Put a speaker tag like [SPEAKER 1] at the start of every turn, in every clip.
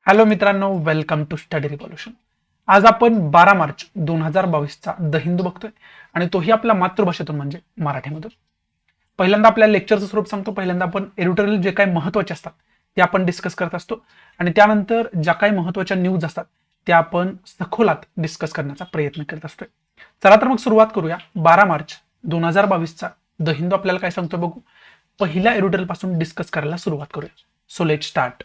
[SPEAKER 1] Hello मित्रांनो, welcome to study revolution. आज आपण 12 मार्च 2022चा द हिंदू बघतोय आणि तोही आपल्या मातृभाषेतून म्हणजे मराठीमधून. पहिल्यांदा आपल्या लेक्चरचं स्वरूप सांगतो. पहिल्यांदा आपण एडिटोरियल जे काही महत्त्वाचे असतात ते आपण डिस्कस करत असतो आणि त्यानंतर ज्या काही महत्त्वाच्या न्यूज असतात त्या आपण सखोलात डिस्कस करण्याचा प्रयत्न करत असतोय. चला तर मग सुरुवात करूया. 12 मार्च 2022चा द हिंदू आपल्याला काय सांगतो बघू. पहिल्या एडिटोरियल पासून डिस्कस करायला सुरुवात करूया. So let start.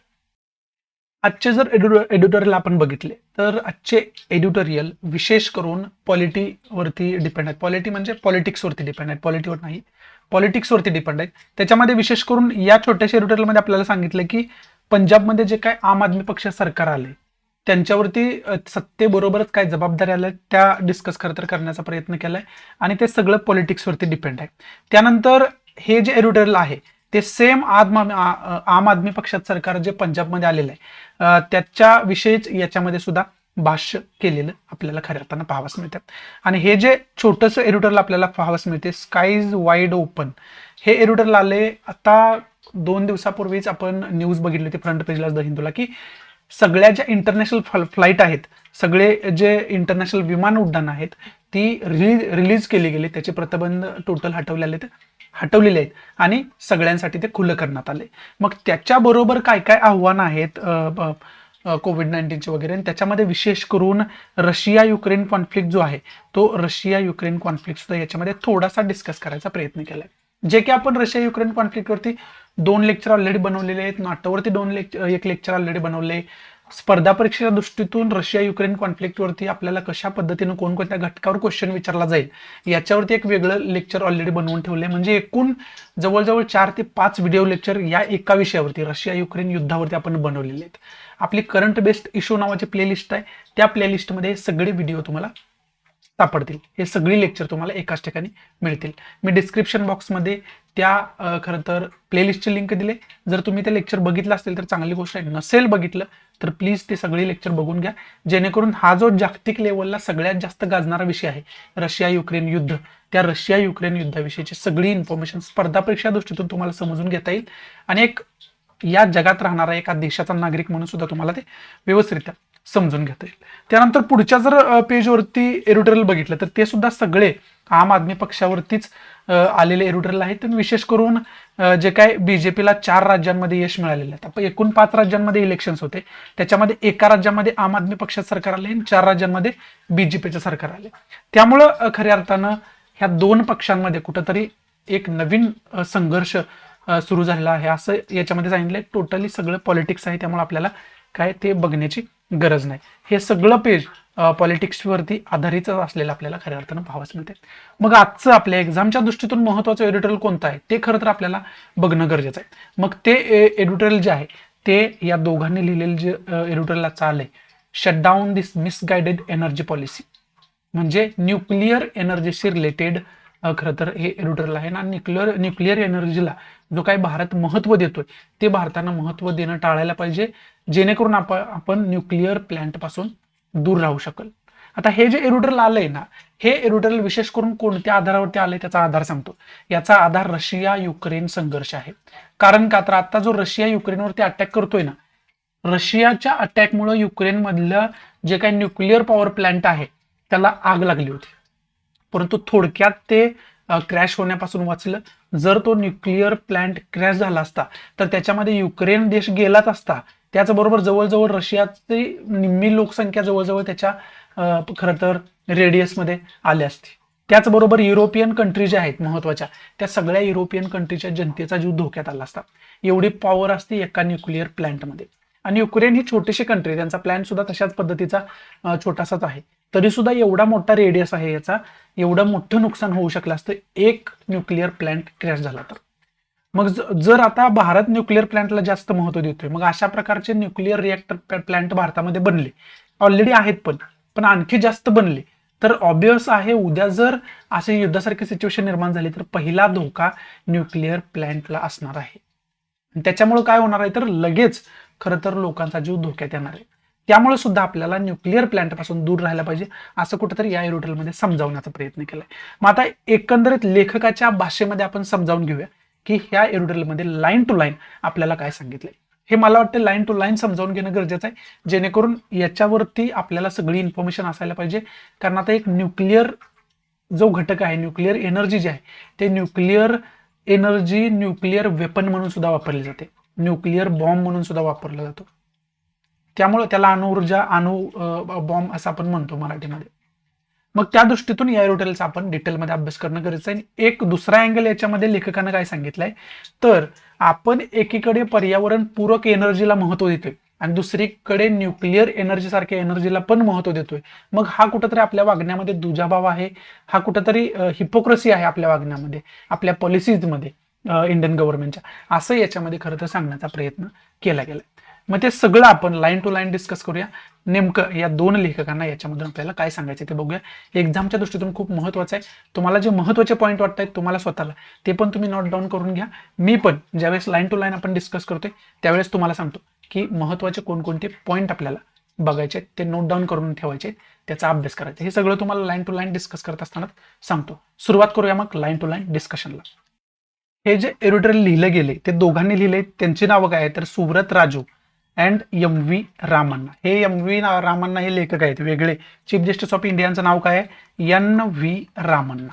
[SPEAKER 1] आजचे जर एडिटोरियल आपण बघितले तर आजचे एडिटोरियल विशेष करून पॉलिटीवरती डिपेंड आहेत. पॉलिटी म्हणजे पॉलिटिक्सवरती डिपेंड आहेत, पॉलिटीवर नाही, पॉलिटिक्सवरती डिपेंड आहेत. त्याच्यामध्ये विशेष करून या छोट्याशा एडिटोरियलमध्ये आपल्याला सांगितलं की पंजाबमध्ये जे काय आम आदमी पक्ष सरकार आले त्यांच्यावरती सत्तेबरोबरच काय जबाबदारी आल्या त्या डिस्कस करण्याचा प्रयत्न केलाय आणि ते सगळं पॉलिटिक्सवरती डिपेंड आहे. त्यानंतर हे जे एडिटोरियल आहे ते सेम आम आदमी पक्षात सरकार जे पंजाबमध्ये आलेलं आहे त्याच्याविषयीच याच्यामध्ये सुद्धा भाष्य केलेलं आपल्याला खऱ्या अर्थानं पाहावयास मिळतात. आणि हे जे छोटंसं एडिटोरियल आपल्याला पाहावयास मिळते, स्काईज वाईड ओपन, हे एडिटोरियल आले आता 2 दिवसापूर्वीच आपण न्यूज बघितली होती फ्रंट पेजला द हिंदूला की सगळ्या ज्या इंटरनॅशनल फ्लाईट आहेत, सगळे जे इंटरनॅशनल विमान उड्डाण आहेत ती रिलीज केली गेली, त्याचे प्रतिबंध टोटल हटवलेले आहेत आणि सगळ्यांसाठी ते खुलं करण्यात आले. मग त्याच्याबरोबर काय काय आव्हानं आहेत कोविड-19चे वगैरे, आणि त्याच्यामध्ये विशेष करून रशिया युक्रेन कॉन्फ्लिक्ट जो आहे तो रशिया युक्रेन कॉन्फ्लिक्ट सुद्धा याच्यामध्ये थोडासा डिस्कस करायचा प्रयत्न केलाय. जे की आपण रशिया युक्रेन कॉन्फ्लिक्टवरती 2 लेक्चर ऑलरेडी बनवलेले आहेत, नाटोवरती 1 लेक्चर ऑलरेडी बनवले. स्पर्धा परीक्षेच्या दृष्टीतून रशिया युक्रेन कॉन्फ्लिक्टवरती आपल्याला कशा पद्धतीनं कोणकोणत्या घटकावर क्वेश्चन विचारला जाईल याच्यावरती एक वेगळं लेक्चर ऑलरेडी बनवून ठेवले. म्हणजे एकूण जवळजवळ 4 ते 5 व्हिडिओ लेक्चर या एका विषयावरती रशिया युक्रेन युद्धावरती आपण बनवलेले आहेत. आपली करंट बेस्ड इश्यू नावाची प्लेलिस्ट आहे, त्या प्लेलिस्टमध्ये सगळे व्हिडिओ तुम्हाला सापडतील. हे सगळी लेक्चर तुम्हाला एकाच ठिकाणी मिळतील. मी डिस्क्रिप्शन बॉक्समध्ये त्या खरं तर प्लेलिस्टची लिंक दिले. जर तुम्ही ते लेक्चर बघितलं असेल तर चांगली गोष्ट आहे, नसेल बघितलं तर प्लीज ते सगळे लेक्चर बघून घ्या, जेणेकरून हा जो जागतिक लेवलला सगळ्यात जास्त गाजणारा विषय आहे रशिया युक्रेन युद्ध, त्या रशिया युक्रेन युद्धाविषयीची सगळी इन्फॉर्मेशन स्पर्धा परीक्षा दृष्टीतून तुम्हाला समजून घेता येईल आणि एक या जगात राहणारा एका देशाचा नागरिक म्हणून सुद्धा तुम्हाला ते व्यवस्थितरित्या समजून घेता येईल. त्यानंतर पुढच्या जर पेजवरती एडिटोरियल बघितलं तर ते सुद्धा सगळे आम आदमी पक्षावरतीच आलेले एडिटोरियल आहेत. आणि विशेष करून जे काय बीजेपीला 4 राज्यांमध्ये यश मिळालेलं आहे. आपण एकूण 5 राज्यांमध्ये इलेक्शन्स होते, त्याच्यामध्ये एका राज्यामध्ये आम आदमी पक्षाचं सरकार आले आणि 4 राज्यांमध्ये बीजेपीचं सरकार आले. त्यामुळं खऱ्या अर्थानं ह्या 2 पक्षांमध्ये कुठंतरी एक नवीन संघर्ष सुरू झालेला आहे असं याच्यामध्ये सांगितलंय. टोटली सगळं पॉलिटिक्स आहे, त्यामुळे आपल्याला काय ते बघण्याची गरज नाही. हे सगळं पेज पॉलिटिक्सवरती आधारित असलेलं आपल्याला खऱ्या अर्थानं पाहावयास मिळते. मग आजचं आपल्या एक्झामच्या दृष्टीतून महत्त्वाचं एडिटोरियल कोणतं आहे ते खरं तर आपल्याला बघणं गरजेचं आहे. मग ते एडिटोरियल जे आहे ते या दोघांनी लिहिलेलं जे एडिटोरियल चाललंय, शटडाऊन दिस मिसगाइडेड एनर्जी पॉलिसी, म्हणजे न्यूक्लिअर एनर्जीशी रिलेटेड खरं तर हे एडिटोरियल आहे ना. न्यूक्लिअर एनर्जीला जो काही भारत महत्त्व देतोय ते भारतानं महत्त्व देणं टाळायला पाहिजे, जेणेकरून आपण न्यूक्लिअर प्लांट पासून दूर राहू शकल. आता हे जे एडिटोरियल आलंय ना, हे एडिटोरियल विशेष करून कोणत्या आधारावरती आलंय त्याचा आधार सांगतो. याचा आधार रशिया युक्रेन संघर्ष आहे. कारण का तर आता जो रशिया युक्रेनवरती अटॅक करतोय ना, रशियाच्या अटॅकमुळे युक्रेन मधलं जे काही न्यूक्लिअर पॉवर प्लांट आहे त्याला आग लागली होती, परंतु थोडक्यात ते क्रॅश होण्यापासून वाचलं. जर तो न्यूक्लिअर प्लांट क्रॅश झाला असता तर त्याच्यामध्ये युक्रेन देश गेलाच असता. त्याचबरोबर जवळजवळ रशियाची निम्मी लोकसंख्या जवळजवळ त्याच्या खरं तर रेडियसमध्ये आली असती. त्याचबरोबर युरोपियन कंट्री ज्या आहेत महत्वाच्या, त्या सगळ्या युरोपियन कंट्रीच्या जनतेचा जीव धोक्यात आला असता. एवढी पॉवर असते एका न्यूक्लिअर प्लांटमध्ये. आणि युक्रेन ही छोटीशी कंट्री, त्यांचा प्लॅन सुद्धा तशाच पद्धतीचा छोटासाच आहे, तरी सुद्धा एवढा मोठा रेडियस आहे याचा, एवढं मोठं नुकसान होऊ शकलं असतं एक न्यूक्लिअर प्लांट क्रॅश झाला तर. मग जर आता भारत न्यूक्लिअर प्लांटला जास्त महत्त्व देतोय, मग अशा प्रकारचे न्यूक्लिअर रिएक्टर प्लांट भारतामध्ये बनले, ऑलरेडी आहेत पण आणखी जास्त बनले तर ऑब्वियस आहे उद्या जर असे युद्धासारखी सिच्युएशन निर्माण झाली तर पहिला धोका न्यूक्लिअर प्लांटला असणार आहे. त्याच्यामुळे काय होणार आहे तर लगेच खरं तर लोकांचा जीव धोक्यात येणार आहे. त्यामुळे सुद्धा आपल्याला न्यूक्लिअर प्लांट पासून दूर राहायला पाहिजे असं कुठेतरी या एडिटोरियलमध्ये समजावण्याचा प्रयत्न केलाय. मग आता एकंदरीत लेखकाच्या भाषेमध्ये आपण समजावून घेऊया की ह्या एडिटोरियलमध्ये लाईन टू लाईन आपल्याला काय सांगितलंय. हे मला वाटतं लाईन टू लाईन समजावून घेणं गरजेचं आहे, जेणेकरून याच्यावरती आपल्याला सगळी इन्फॉर्मेशन असायला पाहिजे. कारण आता एक न्यूक्लिअर जो घटक आहे, न्यूक्लिअर एनर्जी जी आहे, ते न्यूक्लिअर एनर्जी न्यूक्लिअर वेपन म्हणून सुद्धा वापरली जाते, न्यूक्लिअर बॉम्ब म्हणून सुद्धा वापरला जातो. त्यामुळे त्याला अणुऊर्जा बॉम्ब असं आपण म्हणतो मराठीमध्ये. मग त्या दृष्टीतून एरोटेलचा आपण डिटेलमध्ये अभ्यास करणं गरजेचं आहे. एक दुसरा अँगल याच्यामध्ये लेखकानं काय सांगितलंय, तर आपण एकीकडे पर्यावरण पूरक एनर्जीला महत्व देतोय आणि दुसरीकडे न्यूक्लिअर एनर्जी सारख्या एनर्जीला पण महत्व देतोय. मग हा कुठंतरी आपल्या वागण्यामध्ये दुजाभाव आहे, हा कुठंतरी हिपोक्रसी आहे आपल्या वागण्यामध्ये, आपल्या पॉलिसीजमध्ये इंडियन गव्हर्नमेंटच्या, असं याच्यामध्ये खरं तर सांगण्याचा प्रयत्न केला गेलाय. मग ते सगळं आपण लाईन टू लाईन डिस्कस करूया. नेमकं या दोन लेखकांना याच्यामधून आपल्याला काय सांगायचं ते बघूया. एक्झामच्या दृष्टीतून खूप महत्त्वाचं आहे. तुम्हाला जे महत्त्वाचे पॉईंट वाटत आहेत तुम्हाला स्वतःला, ते पण तुम्ही नोट डाऊन करून घ्या. मी पण ज्यावेळेस लाईन टू लाईन आपण डिस्कस करतोय त्यावेळेस तुम्हाला सांगतो की महत्त्वाचे कोणकोणते पॉईंट आपल्याला बघायचे, ते नोट डाऊन करून ठेवायचे, त्याचा अभ्यास करायचा. हे सगळं तुम्हाला लाईन टू लाईन डिस्कस करत असताना सांगतो. सुरुवात करूया मग लाईन टू लाईन डिस्कशनला. हे जे एरोटेल लिहिलं गेले ते दोघांनी लिहिले, त्यांची नावं काय आहे तर Subrata Raju and M V Ramanna. हे एम व्ही रामण्णा हे लेखक आहेत वेगळे. चीफ जस्टिस ऑफ इंडियाचं नाव काय आहे, एन व्ही रामण्णा.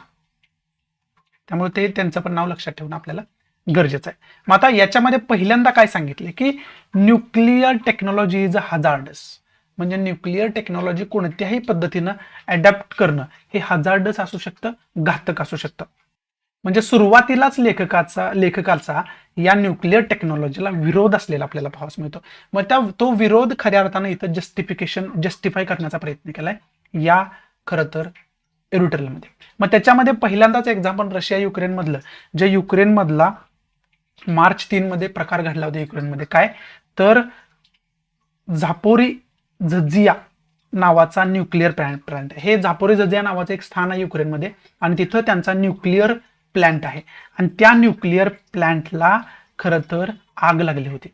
[SPEAKER 1] त्यामुळे ते त्यांचं पण नाव लक्षात ठेवणं आपल्याला गरजेचं आहे. मग आता याच्यामध्ये पहिल्यांदा काय सांगितले की nuclear technology is a hazardous. म्हणजे न्यूक्लिअर टेक्नॉलॉजी कोणत्याही पद्धतीनं अडॅप्ट करणं हे हजार्डस असू शकतं, घातक असू शकतं. म्हणजे सुरुवातीलाच लेखकाचा या न्यूक्लिअर टेक्नॉलॉजीला विरोध असलेला आपल्याला पाहावयास मिळतो. मग तो विरोध खऱ्या अर्थानं इथं जस्टिफाय करण्याचा प्रयत्न केलाय या खरं तर एरोटेलमध्ये. मग त्याच्यामध्ये पहिल्यांदाच एक्झाम्पल रशिया युक्रेन मधलं, जे युक्रेनमधला मार्च 3 मध्ये प्रकार घडला होता युक्रेनमध्ये, काय तर झापोरिझिया नावाचा न्यूक्लिअर प्लांट आहे. हे झापोरिझिया नावाचं एक स्थान आहे युक्रेनमध्ये आणि तिथं त्यांचा न्यूक्लिअर प्लांट आहे आणि त्या न्यूक्लिअर प्लांटला खरं तर आग लागली होती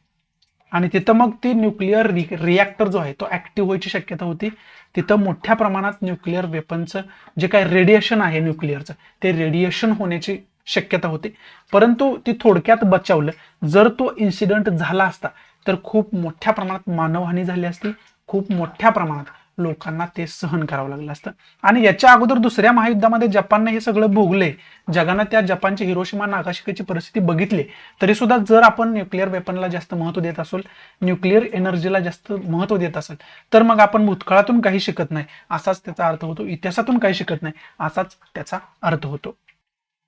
[SPEAKER 1] आणि तिथं मग ती न्यूक्लिअर रिॲक्टर जो आहे तो ऍक्टिव्ह व्हायची शक्यता होती. तिथं मोठ्या प्रमाणात न्यूक्लिअर वेपनचं जे काय रेडिएशन आहे न्यूक्लिअरचं, ते रेडिएशन होण्याची शक्यता होती. परंतु ती थोडक्यात बचावलं. जर तो इन्सिडेंट झाला असता तर खूप मोठ्या प्रमाणात मानवहानी झाली असती, खूप मोठ्या प्रमाणात लोकांना ते सहन करावं लागलं असतं. आणि याच्या अगोदर दुसऱ्या महायुद्धामध्ये जपानने हे सगळं भोगले. जगानं त्या जपानची हिरोशिमा नागासाकीची परिस्थिती बघितली. तरी सुद्धा जर आपण न्यूक्लिअर वेपनला जास्त महत्व देत असेल, न्यूक्लिअर एनर्जीला जास्त महत्व देत असेल, तर मग आपण भूतकाळातून काही शिकत नाही असाच त्याचा अर्थ होतो, इतिहासातून काही शिकत नाही असाच त्याचा अर्थ होतो.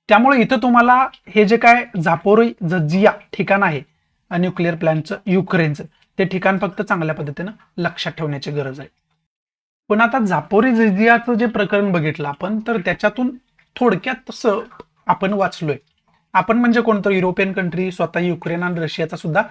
[SPEAKER 1] त्यामुळे इथं तुम्हाला हे जे काय झापोरिझिया ठिकाण आहे न्यूक्लिअर प्लांटचं युक्रेनचं, ते ठिकाण फक्त चांगल्या पद्धतीनं लक्षात ठेवण्याची गरज आहे. पण आता झापोरिझियाचं जे प्रकरण बघितलं आपण, तर त्याच्यातून थोडक्यात तसं आपण वाचलोय. आपण म्हणजे कोणतं युरोपियन कंट्री, स्वतः युक्रेन आणि रशियाचा सुद्धा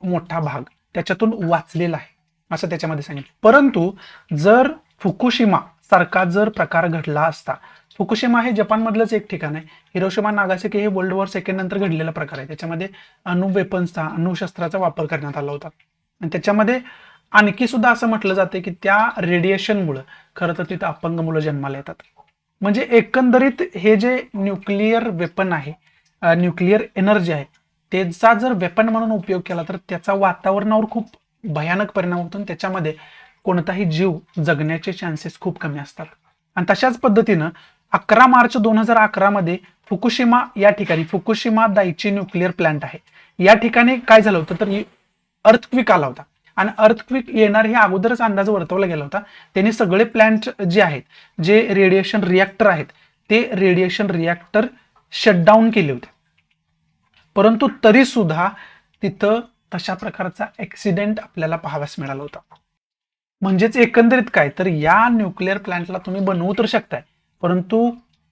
[SPEAKER 1] मोठा भाग त्याच्यातून वाचलेला आहे असं त्याच्यामध्ये सांगितलं. परंतु जर फुकुशिमा सारखा जर प्रकार घडला असता, फुकुशिमा हे जपानमधलंच एक ठिकाण आहे, हिरोशिमा नागासाकी हे वर्ल्ड वॉर सेकंड नंतर घडलेला प्रकार आहे. त्याच्यामध्ये अणुवेपन्सचा, अणुशस्त्राचा वापर करण्यात आला होता आणि त्याच्यामध्ये आणखी सुद्धा असं म्हटलं जाते की त्या रेडिएशनमुळे खरं तर तिथं अपंग मुलं जन्माला येतात. म्हणजे एकंदरीत हे जे न्यूक्लिअर वेपन आहे, न्यूक्लिअर एनर्जी आहे, त्याचा जर वेपन म्हणून उपयोग केला तर त्याचा वातावरणावर खूप भयानक परिणाम होतो आणि त्याच्यामध्ये कोणताही जीव जगण्याचे चान्सेस खूप कमी असतात. आणि तशाच पद्धतीनं 11 मार्च 2011 मध्ये फुकुशिमा या ठिकाणी, फुकुशिमा दाइची न्यूक्लिअर प्लांट आहे, या ठिकाणी काय झालं होतं तर अर्थक्विक आला होता आणि अर्थक्विक येणार हे अगोदरच अंदाज वर्तवला गेला होता. त्यांनी सगळे प्लांट जे आहेत, जे रेडिएशन रिॲक्टर आहेत, ते रेडिएशन रिॲक्टर शटडाऊन केले होते. परंतु तरी सुद्धा तिथं तशा प्रकारचा ऍक्सिडेंट आपल्याला पाहाव्यास मिळाला होता. म्हणजेच एकंदरीत काय तर या न्यूक्लिअर प्लांटला तुम्ही बनवू तर शकताय, परंतु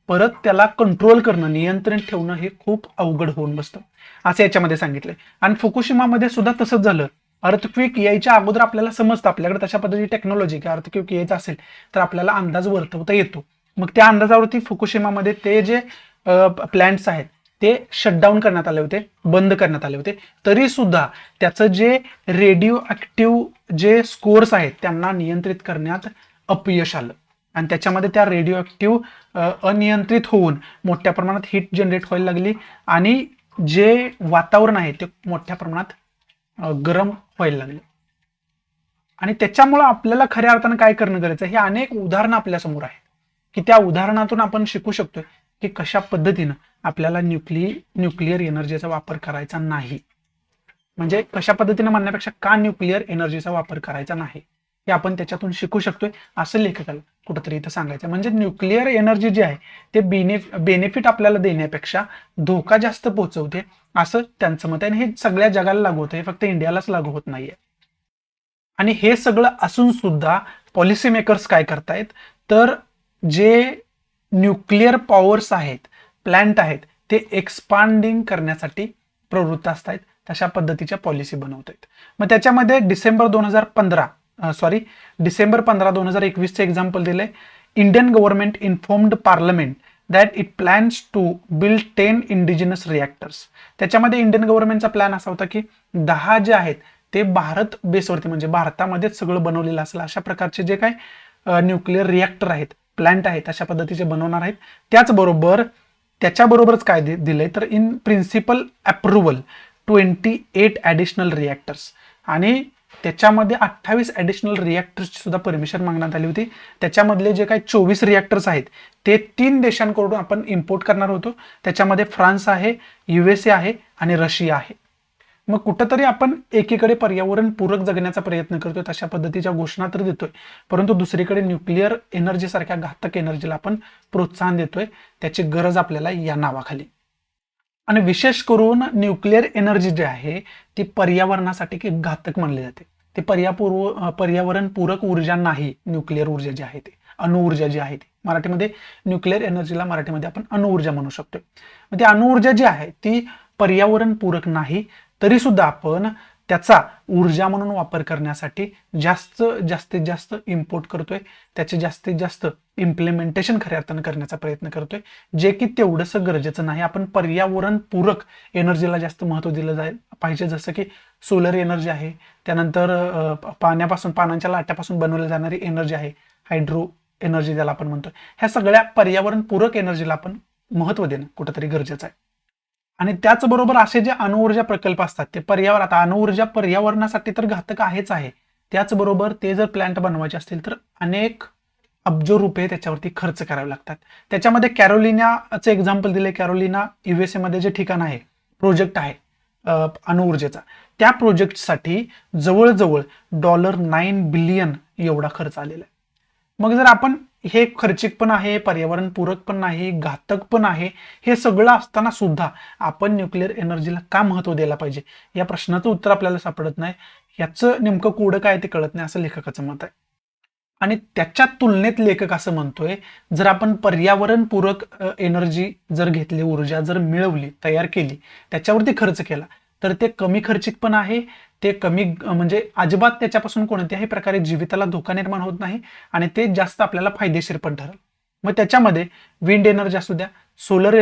[SPEAKER 1] परत त्याला कंट्रोल करणं, नियंत्रण ठेवणं हे खूप अवघड होऊन बसतं असं याच्यामध्ये सांगितलंय. आणि फुकुशिमामध्ये सुद्धा तसंच झालं. अर्थक्विक यायच्या अगोदर आपल्याला समजतं, आपल्याकडे तशा पद्धतीची टेक्नॉलॉजी की अर्थक्विक यायचं असेल तर आपल्याला अंदाज वर्तवता येतो. मग त्या अंदाजावरती फुकुशिमामध्ये ते जे प्लांट्स आहेत ते शटडाऊन करण्यात आले होते, बंद करण्यात आले होते. तरी सुद्धा त्याचं जे रेडिओ ऍक्टिव्ह जे स्कोअर्स आहेत त्यांना नियंत्रित करण्यात अपयश आलं आणि त्याच्यामध्ये त्या रेडिओ ऍक्टिव्ह अनियंत्रित होऊन मोठ्या प्रमाणात हीट जनरेट व्हायला लागली आणि जे वातावरण आहे ते मोठ्या प्रमाणात गरम व्हायला लागले. आणि त्याच्यामुळं आपल्याला खऱ्या अर्थानं काय करणं गरजेचं आहे, हे अनेक उदाहरणं आपल्या समोर आहेत की त्या उदाहरणातून आपण शिकू शकतोय की कशा पद्धतीनं आपल्याला न्यूक्लिअर एनर्जीचा वापर करायचा नाही. म्हणजे कशा पद्धतीने म्हणण्यापेक्षा का न्यूक्लिअर एनर्जीचा वापर करायचा नाही हे आपण त्याच्यातून शिकू शकतोय असं लेखकाला कुठंतरी इथं सांगायचं. म्हणजे न्यूक्लिअर एनर्जी जी आहे ते बेनिफिट आपल्याला देण्यापेक्षा धोका जास्त पोहोचवते असं त्यांचं मत आहे. आणि हे सगळ्या जगाला लागू होतं, हे फक्त इंडियालाच लागू होत नाहीये. आणि हे सगळं असून सुद्धा पॉलिसी मेकर्स काय करतायत, तर जे न्यूक्लिअर पॉवर्स आहेत, प्लांट आहेत, ते एक्सपांडिंग करण्यासाठी प्रवृत्त असतात, तशा पद्धतीच्या पॉलिसी बनवत आहेत. मग त्याच्यामध्ये डिसेंबर 15 2021 चे एक्झाम्पल दिले. Indian government informed parliament that it plans to build 10 indigenous reactors. त्याच्यामध्ये इंडियन गव्हर्नमेंटचा प्लॅन असा होता की 10 जे आहेत ते भारत बेसवरती, म्हणजे भारतामध्येच सगळं बनवलेलं असेल अशा प्रकारचे जे काय न्यूक्लिअर रिॲक्टर आहेत, प्लांट आहेत, अशा पद्धतीचे बनवणार आहेत. त्याच्याबरोबरच काय दिलंय, तर in principle approval 28 additional reactors, आणि त्याच्यामध्ये 28 ॲडिशनल रिॲक्टर्सची सुद्धा परमिशन मागण्यात आली होती. त्याच्यामधले जे काही 24 रिॲक्टर्स आहेत ते 3 देशांकडून आपण इम्पोर्ट करणार होतो. त्याच्यामध्ये फ्रान्स आहे, USA आहे आणि रशिया आहे. मग कुठंतरी आपण एकीकडे पर्यावरण पूरक जगण्याचा प्रयत्न करतोय, तशा पद्धतीच्या घोषणा तर देतोय, परंतु दुसरीकडे न्यूक्लिअर एनर्जी सारख्या घातक एनर्जीला आपण प्रोत्साहन देतोय. त्याची गरज आपल्याला या नावाखाली. आणि विशेष करून न्यूक्लिअर एनर्जी जी आहे ती पर्यावरणासाठी घातक मानली जाते. ते पर्यावरण पूरक ऊर्जा नाही. न्यूक्लिअर ऊर्जा जी आहे ती अणुऊर्जा जी आहे ती, मराठीमध्ये न्यूक्लिअर एनर्जीला मराठीमध्ये आपण अणुऊर्जा म्हणू शकतो. मग ती अणुऊर्जा जी आहे ती पर्यावरण पूरक तरी सुद्धा आपण त्याचा ऊर्जा म्हणून वापर करण्यासाठी जास्तीत जास्त इम्पोर्ट करतोय, त्याचे जास्तीत जास्त इम्प्लिमेंटेशन खऱ्या अर्थानं करण्याचा प्रयत्न करतोय, जे की तेवढंसं गरजेचं नाही. आपण पर्यावरण पूरक एनर्जीला जास्त महत्त्व दिलं पाहिजे, जसं की सोलर एनर्जी आहे, त्यानंतर पानांच्या लाट्यापासून बनवली जाणारी एनर्जी आहे, हायड्रो एनर्जी ज्याला आपण म्हणतोय. ह्या सगळ्या पर्यावरण पूरक एनर्जीला आपण महत्त्व देणं कुठंतरी गरजेचं आहे. आणि त्याचबरोबर असे जे अणुऊर्जा प्रकल्प असतात ते आता अणुऊर्जा पर्यावरणासाठी तर घातक आहेच आहे, त्याचबरोबर ते जर प्लांट बनवायचे असतील तर अनेक अब्ज रुपये त्याच्यावरती खर्च करावे लागतात. त्याच्यामध्ये कॅरोलिनाचं एक्झाम्पल दिले. कॅरोलिना USA मध्ये जे ठिकाण आहे, प्रोजेक्ट आहे अणुऊर्जेचा, त्या प्रोजेक्टसाठी जवळजवळ $9 बिलियन एवढा खर्च आलेला आहे. मग जर आपण हे खर्चिक पण आहे, पर्यावरण पूरक पण नाही, घातक पण आहे, हे सगळं असताना सुद्धा आपण न्यूक्लिअर एनर्जीला का महत्त्व द्यायला पाहिजे, या प्रश्नाचं उत्तर आपल्याला सापडत नाही. याचं नेमकं कोडं काय ते कळत नाही असं लेखकाचं मत आहे. आणि त्याच्या तुलनेत लेखक असं म्हणतोय, जर आपण पर्यावरण पूरक एनर्जी जर घेतली, ऊर्जा जर मिळवली, तयार केली, त्याच्यावरती खर्च केला, तर ते कमी खर्चिक पण आहे, ते कमी म्हणजे अजिबात त्याच्यापासून कोणत्याही प्रकारे जीविताला धोका निर्माण होत नाही, आणि ते जास्त आपल्याला फायदेशीर पण ठरेल. मग त्याच्यामध्ये विंड एनर्जी असू द्या, सोलर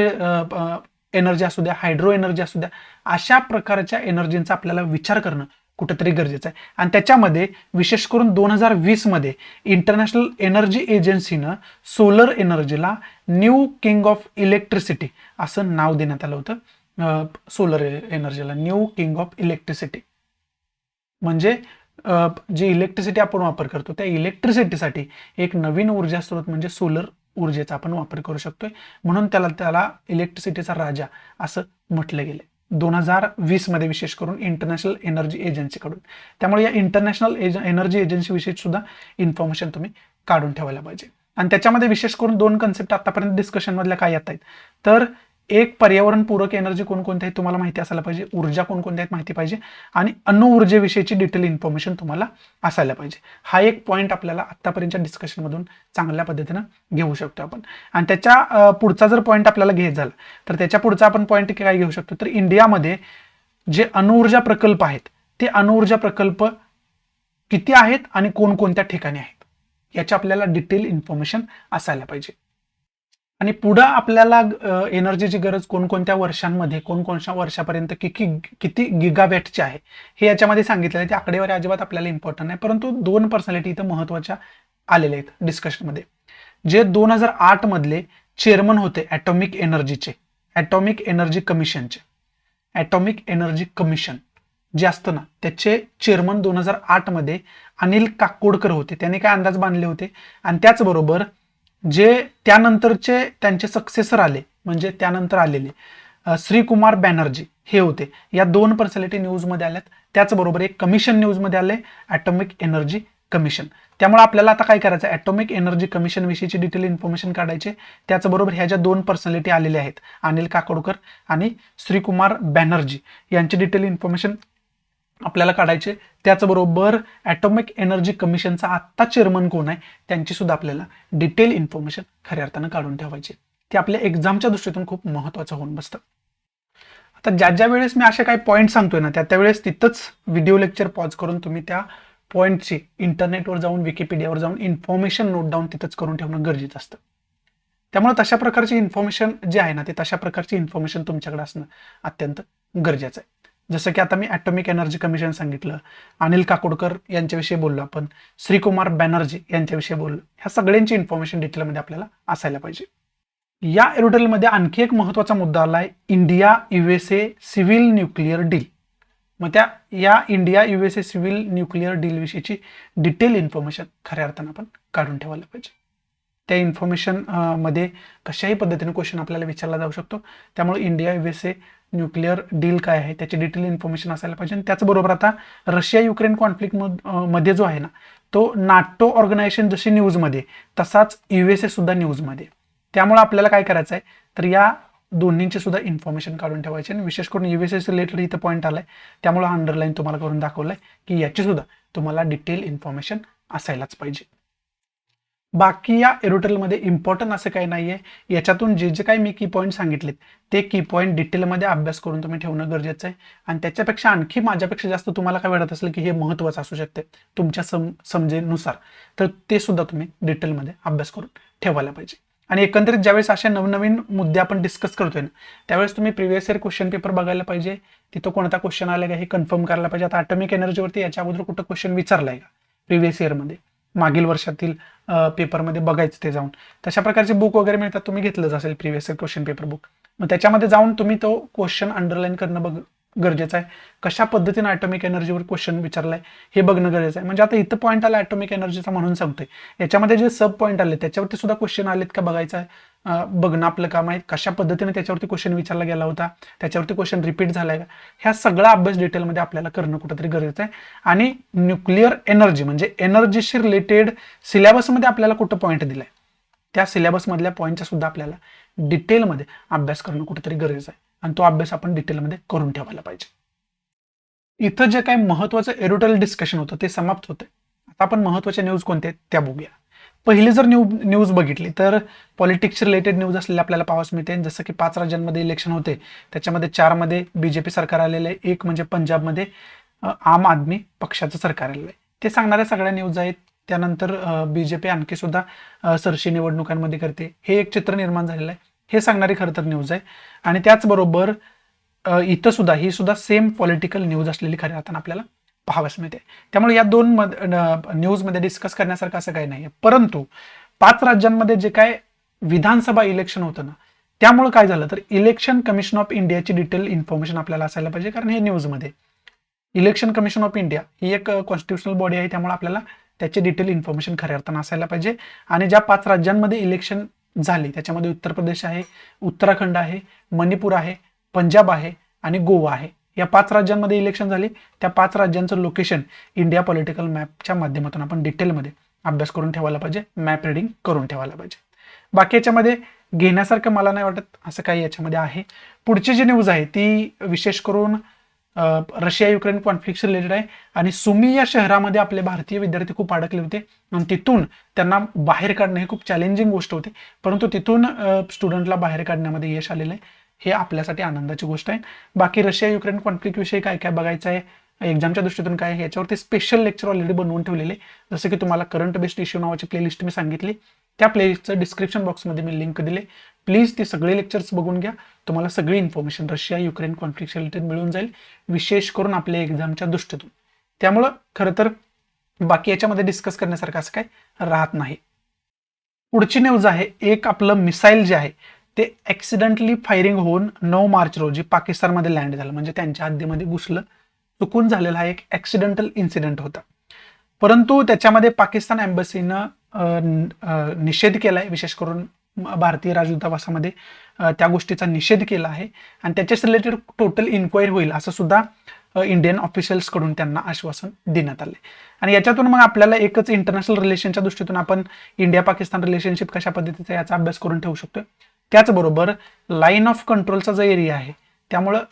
[SPEAKER 1] एनर्जी असू द्या, हायड्रो एनर्जी असू द्या, अशा प्रकारच्या एनर्जींचा आपल्याला विचार करणं कुठेतरी गरजेचं आहे. आणि त्याच्यामध्ये विशेष करून 2020 मध्ये इंटरनॅशनल एनर्जी एजन्सीनं सोलर एनर्जीला न्यू किंग ऑफ इलेक्ट्रिसिटी असं नाव देण्यात आलं होतं. सोलर एनर्जीला न्यू किंग ऑफ इलेक्ट्रिसिटी, म्हणजे जी इलेक्ट्रिसिटी आपण वापर करतो त्या इलेक्ट्रिसिटीसाठी एक नवीन ऊर्जा स्रोत म्हणजे सोलर ऊर्जेचा आपण वापर करू शकतोय, म्हणून त्याला इलेक्ट्रिसिटीचा राजा असं म्हटलं गेलं 2020 मध्ये, विशेष करून इंटरनॅशनल एनर्जी एजन्सीकडून. त्यामुळे या इंटरनॅशनल एनर्जी एजन्सी विषयी सुद्धा इन्फॉर्मेशन तुम्ही काढून ठेवायला पाहिजे. आणि त्याच्यामध्ये विशेष करून 2 कन्सेप्ट आतापर्यंत डिस्कशन मधल्या काय येत आहेत, तर एक पर्यावरण पूरक एनर्जी कोणकोणत्या आहेत तुम्हाला माहिती असायला पाहिजे, ऊर्जा कोणकोणत्या आहेत माहिती पाहिजे, आणि अणुऊर्जेविषयीची डिटेल इन्फॉर्मेशन तुम्हाला असायला पाहिजे. हा एक पॉईंट आपल्याला आतापर्यंतच्या डिस्कशनमधून चांगल्या पद्धतीनं घेऊ शकतो आपण. आणि त्याच्या पुढचा जर पॉईंट आपल्याला घ्यायचा झाला तर त्याच्या पुढचा आपण पॉईंट काय घेऊ शकतो, तर इंडियामध्ये जे अणुऊर्जा प्रकल्प आहेत ते अणुऊर्जा प्रकल्प किती आहेत आणि कोणकोणत्या ठिकाणी आहेत याची आपल्याला डिटेल इन्फॉर्मेशन असायला पाहिजे. आणि पुढं आपल्याला एनर्जीची गरज कोणकोणत्या वर्षांमध्ये, कोणकोणत्या वर्षापर्यंत किती गिगावॅटची आहे हे याच्यामध्ये सांगितलेलं आहे. ते आकडेवारी अजिबात आपल्याला इम्पॉर्टंट नाही, परंतु 2 पर्सनॅलिटी इथं महत्त्वाच्या आलेल्या आहेत डिस्कशनमध्ये. जे 2008 मधले चेअरमन होते ॲटॉमिक एनर्जी कमिशन, जे असतं ना त्याचे चेअरमन 2008 मध्ये अनिल काकोडकर होते. त्यांनी काय अंदाज बांधले होते. आणि त्याचबरोबर जे त्यानंतरचे त्यांचे सक्सेसर आले म्हणजे त्यानंतर आलेले श्रीकुमार बॅनर्जी हे होते. या 2 पर्सनॅलिटी न्यूजमध्ये आल्यात. त्याचबरोबर एक कमिशन न्यूजमध्ये आले, ॲटॉमिक एनर्जी कमिशन. त्यामुळे आपल्याला आता काय करायचं, ॲटॉमिक एनर्जी कमिशन विषयीची डिटेल इन्फॉर्मेशन काढायचे. त्याचबरोबर ह्या ज्या 2 पर्सनॅलिटी आलेल्या आहेत अनिल काकोडकर आणि श्रीकुमार बॅनर्जी यांची डिटेल इन्फॉर्मेशन आपल्याला काढायचे. त्याचबरोबर ॲटॉमिक एनर्जी कमिशनचा आत्ता चेअरमन कोण आहे त्यांची सुद्धा आपल्याला डिटेल इन्फॉर्मेशन खऱ्या अर्थानं काढून ठेवायची. ते आपल्या एक्झामच्या दृष्टीतून खूप महत्त्वाचं होऊन बसतं. आता ज्या वेळेस मी असे काही पॉईंट सांगतोय ना त्यावेळेस तिथंच व्हिडिओ लेक्चर पॉज करून तुम्ही त्या पॉईंटची इंटरनेटवर जाऊन विकिपीडियावर जाऊन इन्फॉर्मेशन नोट डाऊन तिथंच करून ठेवणं गरजेचं असतं. त्यामुळे तशा प्रकारची इन्फॉर्मेशन जे आहे ना ते तशा प्रकारची इन्फॉर्मेशन तुमच्याकडे असणं अत्यंत गरजेचं आहे. जसं की आता मी ॲटॉमिक एनर्जी कमिशन सांगितलं, अनिल काकोडकर यांच्याविषयी बोललो आपण, श्रीकुमार बॅनर्जी यांच्याविषयी बोललो. ह्या सगळ्यांची इन्फॉर्मेशन डिटेलमध्ये आपल्याला असायला पाहिजे. या एडिटोरियलमध्ये आणखी एक महत्त्वाचा मुद्दा आलाय, India USA civil nuclear deal. मग या India USA civil nuclear deal विषयीची डिटेल इन्फॉर्मेशन खऱ्या अर्थानं आपण काढून ठेवायला पाहिजे. त्या इन्फॉर्मेशन मध्ये कशाही पद्धतीने क्वेश्चन आपल्याला विचारला जाऊ शकतो. त्यामुळे इंडिया USA न्यूक्लिअर डील काय आहे त्याची डिटेल इन्फॉर्मेशन असायला पाहिजे. आणि त्याचबरोबर आता रशिया युक्रेन कॉन्फ्लिक्ट मध्ये जो आहे ना तो नाटो ऑर्गनायझेशन जशी न्यूजमध्ये तसाच USA सुद्धा न्यूजमध्ये. त्यामुळे आपल्याला काय करायचं आहे तर या दोन्हींची सुद्धा इन्फॉर्मेशन काढून ठेवायची. आणि विशेष करून USA रिलेटेड इथं पॉईंट आलाय त्यामुळे अंडरलाईन तुम्हाला करून दाखवलंय की याची सुद्धा तुम्हाला डिटेल इन्फॉर्मेशन असायलाच पाहिजे. बाकी या एडिटोरियलमध्ये इम्पॉर्टंट असं काही नाहीये. याच्यातून जे काही मी की पॉईंट सांगितलेत ते की पॉईंट डिटेलमध्ये अभ्यास करून तुम्ही ठेवणं गरजेचं आहे. आणि त्याच्यापेक्षा आणखी माझ्यापेक्षा जास्त तुम्हाला काय वाटत असेल की हे महत्त्वाचं असू शकते तुमच्या समजेनुसार तर ते सुद्धा तुम्ही डिटेलमध्ये अभ्यास करून ठेवायला पाहिजे. आणि एकंदरीत ज्यावेळेस अशा नवनवीन मुद्दे आपण डिस्कस करतोय ना त्यावेळेस तुम्ही प्रिव्हियस इयर क्वेश्चन पेपर बघायला पाहिजे. तिथं कोणता क्वेश्चन आला का हे कन्फर्म करायला पाहिजे. आता ॲटॉमिक एनर्जीवरती याच्या अगोदर कुठं क्वेश्चन विचारलाय का प्रिव्हियस इयरमध्ये, मागील वर्षातील पेपरमध्ये बघायचं ते जाऊन. तशा प्रकारचे बुक वगैरे मिळतात, तुम्ही घेतलंच असेल previous year question paper book. मग त्याच्यामध्ये जाऊन तुम्ही तो क्वेश्चन अंडरलाईन करणं गरजेचं आहे. कशा पद्धतीने ॲटॉमिक एनर्जीवर क्वेश्चन विचारलाय हे बघणं गरजेचं आहे. म्हणजे आता इथं पॉईंट आला ॲटॉमिक एनर्जीचा म्हणून सांगतोय, याच्यामध्ये जे सब पॉईंट आले त्याच्यावरती सुद्धा क्वेश्चन आलेत का बघायचं आहे, बघणं आपलं काम आहे. कशा पद्धतीने त्याच्यावरती क्वेश्चन विचारला गेला होता, त्याच्यावरती क्वेश्चन रिपीट झालाय का, ह्या सगळा अभ्यास डिटेलमध्ये आपल्याला करणं कुठंतरी गरजेचं आहे. आणि न्यूक्लिअर एनर्जी म्हणजे एनर्जीशी रिलेटेड सिलेबसमध्ये आपल्याला कुठं पॉईंट दिलाय त्या सिलेबसमधल्या पॉईंटचा सुद्धा आपल्याला डिटेलमध्ये अभ्यास करणं कुठेतरी गरजेचं आहे. आणि तो अभ्यास आपण डिटेलमध्ये करून ठेवायला पाहिजे. इथं जे काही महत्त्वाचं एडिटोरियल डिस्कशन होतं ते समाप्त होतं. आता आपण महत्त्वाच्या न्यूज कोणत्या त्या बघूया. पहिली जर न्यूज बघितली तर पॉलिटिक्स रिलेटेड न्यूज असलेले आपल्याला पाहावयास मिळते. जसं की 5 राज्यांमध्ये इलेक्शन होते, त्याच्यामध्ये 4 मध्ये BJP सरकार आलेलं आहे, एक म्हणजे पंजाबमध्ये आम आदमी पक्षाचं सरकार आलेलं आहे. ते सांगणाऱ्या सगळ्या न्यूज आहेत. त्यानंतर BJP आणखी सुद्धा सरशी निवडणुकांमध्ये करते हे एक चित्र निर्माण झालेलं आहे, हे सांगणारी खरं तर न्यूज आहे. आणि त्याचबरोबर इथं सुद्धा ही सुद्धा सेम पॉलिटिकल न्यूज असलेली खऱ्या अर्थानं आपल्याला पाहावयास मिळते. त्यामुळे या 2 न्यूजमध्ये डिस्कस करण्यासारखं असं काही नाही. परंतु 5 राज्यांमध्ये जे काय विधानसभा इलेक्शन होतं ना त्यामुळे काय झालं तर इलेक्शन कमिशन ऑफ इंडियाची डिटेल इन्फॉर्मेशन आपल्याला असायला पाहिजे. कारण हे न्यूजमध्ये इलेक्शन कमिशन ऑफ इंडिया ही एक कॉन्स्टिट्युशनल बॉडी आहे, त्यामुळे आपल्याला त्याची डिटेल इन्फॉर्मेशन खऱ्या अर्थानं असायला पाहिजे. आणि ज्या 5 राज्यांमध्ये इलेक्शन झाले त्याच्यामध्ये उत्तर प्रदेश आहे, उत्तराखंड आहे, मणिपूर आहे, पंजाब आहे आणि गोवा आहे. या 5 राज्यांमध्ये इलेक्शन झाले. त्या 5 राज्यांचं लोकेशन इंडिया पॉलिटिकल मॅपच्या माध्यमातून आपण डिटेलमध्ये अभ्यास करून ठेवायला पाहिजे, मॅप रिडिंग करून ठेवायला पाहिजे. बाकी याच्यामध्ये घेण्यासारखं मला नाही वाटत असं काही याच्यामध्ये आहे. पुढची जी न्यूज आहे ती विशेष करून रशिया युक्रेन कॉन्फ्लिक्ट रिलेटेड आहे. आणि सुमी या शहरामध्ये आपले भारतीय विद्यार्थी खूप अडकले होते आणि तिथून त्यांना बाहेर काढणं हे खूप चॅलेंजिंग गोष्ट होती, परंतु तिथून स्टुडंटला बाहेर काढण्यामध्ये यश आलेलं आहे, हे आपल्यासाठी आनंदाची गोष्ट आहे. बाकी रशिया युक्रेन कॉन्फ्लिक्ट विषयी काय काय बघायचं आहे, एक्झामच्या दृष्टीतून काय आहे याच्यावरती स्पेशल लेक्चर ऑलरेडी बनवून ठेवलेले. जसं की तुम्हाला करंट बेस्ड इश्यू नावाची प्लेलिस्ट मी सांगितली, त्या प्लेलिस्टचं डिस्क्रिप्शन बॉक्समध्ये मी लिंक दिले. प्लीज ती सगळे लेक्चर्स बघून घ्या, तुम्हाला सगळी information Russia Ukraine conflict related मिळून जाईल, विशेष करून आपल्या एक्झामच्या दृष्टीतून. त्यामुळं खरं तर बाकी याच्यामध्ये डिस्कस करण्यासारखं असं काय राहत नाही. पुढची न्यूज आहे, एक आपलं मिसाईल जे आहे ते ॲक्सिडेंटली फायरिंग होऊन 9 मार्च रोजी पाकिस्तानमध्ये लँड झालं, म्हणजे त्यांच्या हद्दीमध्ये घुसलं चुकून झालेला हा एक ऍक्सिडेंटल इन्सिडेंट होता. परंतु त्याच्यामध्ये पाकिस्तान एम्बसीनं निषेध केलाय, विशेष करून भारतीय राजदूतावासामध्ये त्या गोष्टीचा निषेध केला आहे आणि त्याच्याच रिलेटेड टोटल इन्क्वायरी होईल असं सुद्धा इंडियन ऑफिशियल्स कडून त्यांना आश्वासन देण्यात आले. आणि याच्यातून मग आपल्याला एकच इंटरनॅशनल रिलेशनच्या दृष्टीतून आपण इंडिया पाकिस्तान रिलेशनशिप कशा पद्धतीचा याचा अभ्यास करून ठेवू शकतो. त्याचबरोबर लाईन ऑफ कंट्रोलचा जो एरिया आहे त्यामुळं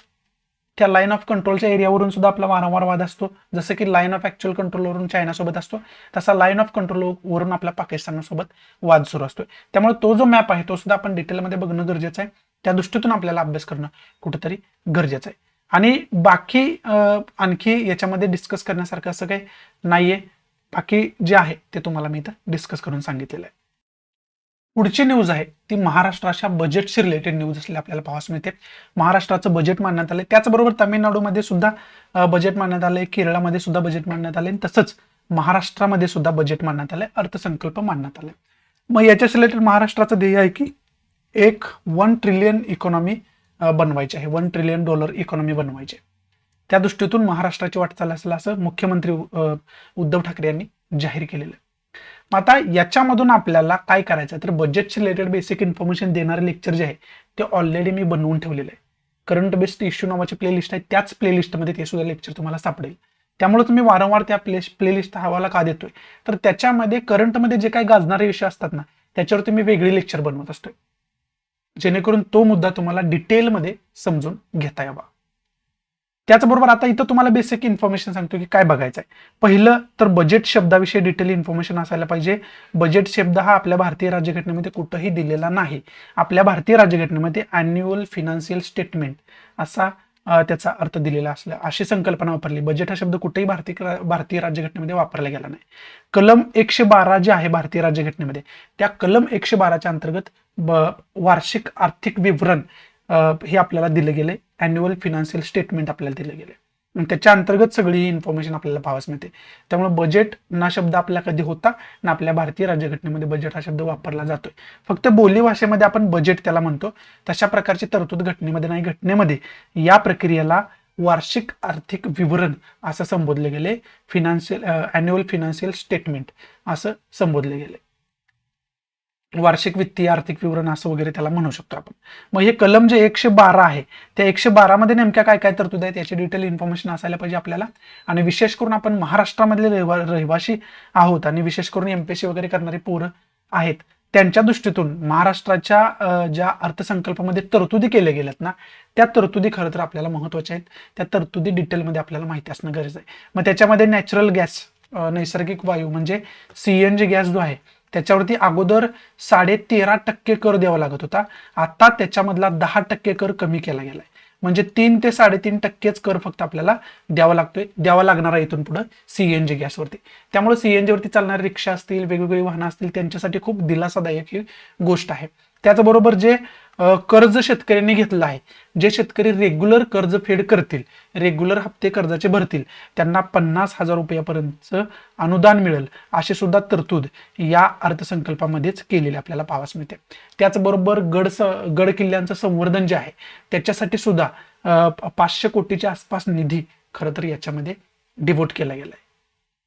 [SPEAKER 1] त्या लाईन ऑफ कंट्रोलच्या एरियावरून सुद्धा आपला वारंवार वाद असतो. जसं की लाईन ऑफ ऍक्च्युअल कंट्रोलवरून चायनासोबत असतो, तसा लाईन ऑफ कंट्रोलवरून आपला पाकिस्तानसोबत वाद सुरू असतो. त्यामुळे तो जो मॅप आहे तो सुद्धा आपण डिटेलमध्ये बघणं गरजेचं आहे. त्या दृष्टीतून आपल्याला अभ्यास करणं कुठेतरी गरजेचं आहे. आणि बाकी आणखी याच्यामध्ये डिस्कस करण्यासारखं असं काही नाहीये. बाकी जे आहे ते तुम्हाला मी इथं डिस्कस करून सांगितलेलं आहे. पुढची न्यूज आहे ती महाराष्ट्राच्या बजेटशी रिलेटेड न्यूज असलेली आपल्याला पाहावयास मिळते. महाराष्ट्राचं बजेट मांडण्यात आलंय, त्याचबरोबर तामिळनाडूमध्ये सुद्धा बजेट मांडण्यात आलंय, केरळमध्ये सुद्धा बजेट मांडण्यात आले, तसंच महाराष्ट्रामध्ये सुद्धा बजेट मांडण्यात आलंय, अर्थसंकल्प मांडण्यात आलाय. मग याच्याशी रिलेटेड महाराष्ट्राचं ध्येय आहे की एक 1 ट्रिलियन इकॉनॉमी बनवायची आहे, $1 ट्रिलियन इकॉनॉमी बनवायची आहे. त्या दृष्टीतून महाराष्ट्राची वाटचाल असेल असं मुख्यमंत्री उद्धव ठाकरे यांनी जाहीर केलेलं आहे. आता याच्यामधून आपल्याला काय करायचं तर बजेटशी रिलेटेड बेसिक इन्फॉर्मेशन देणारे लेक्चर जे आहे ते ऑलरेडी मी बनवून ठेवलेलं आहे. करंट बेस्ड इश्यू नावाची प्लेलिस्ट आहे, त्याच प्लेलिस्टमध्ये ते सुद्धा लेक्चर तुम्हाला सापडेल. त्यामुळे तुम्ही वारंवार त्या प्लेलिस्ट हवाला का देतोय तर त्याच्यामध्ये करंटमध्ये जे काही गाजणारे विषय असतात ना त्याच्यावरती मी वेगळी लेक्चर बनवत असतोय, जेणेकरून तो मुद्दा तुम्हाला डिटेलमध्ये समजून घेता यावा. त्याचबरोबर आता इथं तुम्हाला बेसिक इन्फॉर्मेशन सांगतो की काय बघायचं आहे. पहिलं तर बजेट शब्दाविषयी डिटेल इन्फॉर्मेशन असायला पाहिजे. बजेट शब्द हा आपल्या भारतीय राज्यघटनेमध्ये कुठंही दिलेला नाही. आपल्या भारतीय राज्यघटनेमध्ये अॅन्युअल फिनान्शियल स्टेटमेंट असा त्याचा अर्थ दिलेला असला, अशी संकल्पना वापरली. बजेट हा शब्द कुठेही भारतीय राज्यघटनेमध्ये वापरला गेला नाही. कलम 112 जे आहे भारतीय राज्यघटनेमध्ये त्या कलम 112च्या अंतर्गत वार्षिक आर्थिक विवरण हे आपल्याला दिलं गेलंय, अॅन्युअल फिनान्शियल स्टेटमेंट आपल्याला दिलं गेलंय. त्याच्या अंतर्गत सगळी इन्फॉर्मेशन आपल्याला पाहावयास मिळते. त्यामुळे बजेट ना शब्द आपला कधी होता ना आपल्या भारतीय राज्यघटनेमध्ये बजेट हा शब्द वापरला जातोय. फक्त बोली भाषेमध्ये आपण बजेट त्याला म्हणतो. तशा प्रकारची तरतूद घटनेमध्ये नाही. घटनेमध्ये या प्रक्रियेला वार्षिक आर्थिक विवरण असं संबोधले गेले, अॅन्युअल फिनान्शियल स्टेटमेंट असं संबोधले गेले. वार्षिक वित्तीय आर्थिक विवरण असं वगैरे त्याला म्हणू शकतो आपण. मग हे कलम जे 112 आहे त्या 112 मध्ये नेमक्या काय काय तरतूद आहेत याची डिटेल इन्फॉर्मेशन असायला पाहिजे आपल्याला. आणि विशेष करून आपण महाराष्ट्रामधले रहिवासी आहोत आणि विशेष करून एमपीएससी वगैरे करणारी पोरं आहेत, त्यांच्या दृष्टीतून महाराष्ट्राच्या ज्या अर्थसंकल्पामध्ये तरतुदी केल्या गेल्यात ना त्या तरतुदी खरं तर आपल्याला महत्वाच्या आहेत. त्या तरतुदी डिटेलमध्ये आपल्याला माहिती असणं गरजेचं आहे. मग त्याच्यामध्ये नॅचरल गॅस, नैसर्गिक वायू म्हणजे सीएनजी गॅस जो आहे त्याच्यावरती अगोदर 13.5% कर द्यावा लागत होता. आता त्याच्यामधला 10% कर कमी केला गेलाय. म्हणजे 3 ते 3.5% कर फक्त आपल्याला द्यावा लागणार आहे इथून पुढे सीएनजी गॅसवरती. त्यामुळे सीएनजी वरती चालणारे रिक्षा असतील, वेगवेगळी वाहनं असतील, त्यांच्यासाठी खूप दिलासादायक ही गोष्ट आहे. त्याचबरोबर जे कर्ज शेतकऱ्यांनी घेतलं आहे, जे शेतकरी रेग्युलर कर्ज फेड करतील, रेग्युलर हप्ते कर्जाचे भरतील, त्यांना 50,000 रुपयापर्यंतचं अनुदान मिळेल अशी सुद्धा तरतूद या अर्थसंकल्पामध्येच केलेली आपल्याला पाहावयास मिळते. त्याचबरोबर गड किल्ल्यांचं संवर्धन जे आहे त्याच्यासाठी सुद्धा 500 कोटीच्या आसपास निधी खरं तर याच्यामध्ये डिव्होट केला गेलाय,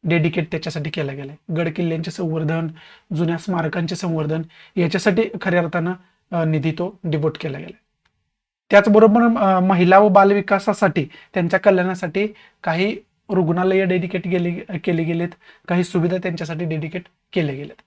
[SPEAKER 1] डेडिकेट त्याच्यासाठी केला गेलाय. गड किल्ल्यांचे संवर्धन, जुन्या स्मारकांचे संवर्धन याच्यासाठी खऱ्या अर्थानं निधी तो डिव्होट केला गेला. त्याचबरोबर महिला व बाल विकासासाठी, त्यांच्या कल्याणासाठी काही रुग्णालय डेडिकेट केले गेलेत, काही सुविधा त्यांच्यासाठी डेडिकेट केले गेलेत.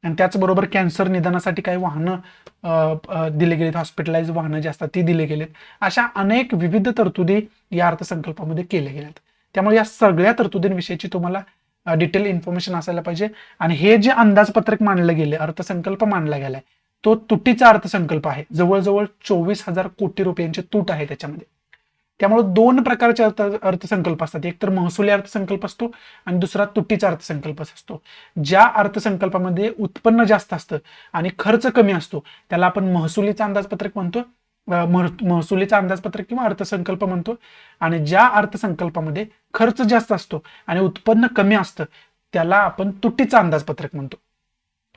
[SPEAKER 1] आणि त्याचबरोबर कॅन्सर निदानासाठी काही वाहनं दिले गेलेत, हॉस्पिटलाइज वाहनं जे असतात ती दिले गेलेत. अशा अनेक विविध तरतुदी या अर्थसंकल्पामध्ये केल्या गेल्यात. त्यामुळे या सगळ्या तरतुदींविषयीची तुम्हाला डिटेल इन्फॉर्मेशन असायला पाहिजे. आणि हे जे अंदाजपत्रक मांडलं गेले, अर्थसंकल्प मांडला गेलाय तो तुटीचा अर्थसंकल्प आहे. जवळजवळ 24,000 कोटी रुपयांची तूट आहे त्याच्यामध्ये. त्यामुळे 2 प्रकारचे अर्थसंकल्प असतात. एक तर महसुली अर्थसंकल्प असतो आणि दुसरा तुटीचा अर्थसंकल्प असतो. ज्या अर्थसंकल्पामध्ये उत्पन्न जास्त असतं आणि खर्च कमी असतो त्याला आपण महसुलीचा अंदाजपत्रक म्हणतो, महसुलीचा अंदाजपत्रक किंवा अर्थसंकल्प म्हणतो. आणि ज्या अर्थसंकल्पामध्ये खर्च जास्त असतो आणि उत्पन्न कमी असतं त्याला आपण तुटीचा अंदाजपत्रक म्हणतो.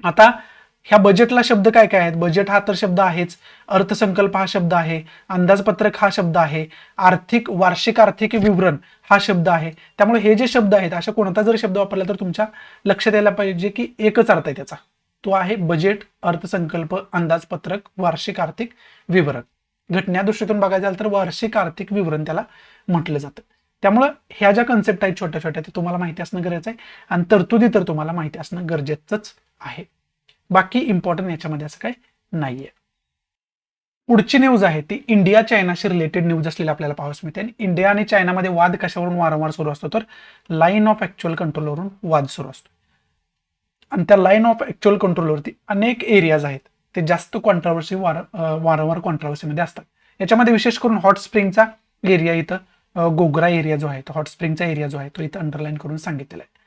[SPEAKER 1] आता ह्या बजेटला शब्द काय काय आहेत? बजेट हा तर शब्द आहेच, अर्थसंकल्प हा शब्द आहे, अंदाजपत्रक हा शब्द आहे, वार्षिक आर्थिक विवरण हा शब्द आहे. त्यामुळे हे जे शब्द आहेत, अशा कोणता जर शब्द वापरला तर तुमच्या लक्षात यायला पाहिजे की एकच अर्थ आहे त्याचा, तो आहे बजेट, अर्थसंकल्प, अंदाजपत्रक, वार्षिक आर्थिक विवरण. घटना दृष्टीतून बघायचं झालं तर वार्षिक आर्थिक विवरण त्याला म्हटलं जातं. त्यामुळं ह्या ज्या कन्सेप्ट आहेत छोट्या छोट्या, ते तुम्हाला माहिती असणं गरजेचं आहे आणि तरतुदी तर तुम्हाला माहिती असणं गरजेचंच आहे. बाकी इम्पॉर्टंट याच्यामध्ये असं काही नाहीये. पुढची न्यूज आहे ती इंडिया चायनाशी रिलेटेड न्यूज असलेली आपल्याला पाहावयास मिळते. आणि इंडिया आणि चायनामध्ये वाद कशावरून वारंवार सुरू असतो? तर लाईन ऑफ ऍक्च्युअल कंट्रोलवरून वाद सुरू असतो. आणि त्या लाईन ऑफ ऍक्च्युअल कंट्रोलवरती अनेक एरियाज आहेत, ते जास्त वारंवार कॉन्ट्रोवर्सीमध्ये असतात. याच्यामध्ये विशेष करून हॉट स्प्रिंगचा एरिया इथं गोग्रा एरिया जो आहे, तो हॉट स्प्रिंगचा एरिया जो आहे तो इथं अंडरलाईन करून सांगितलेला आहे.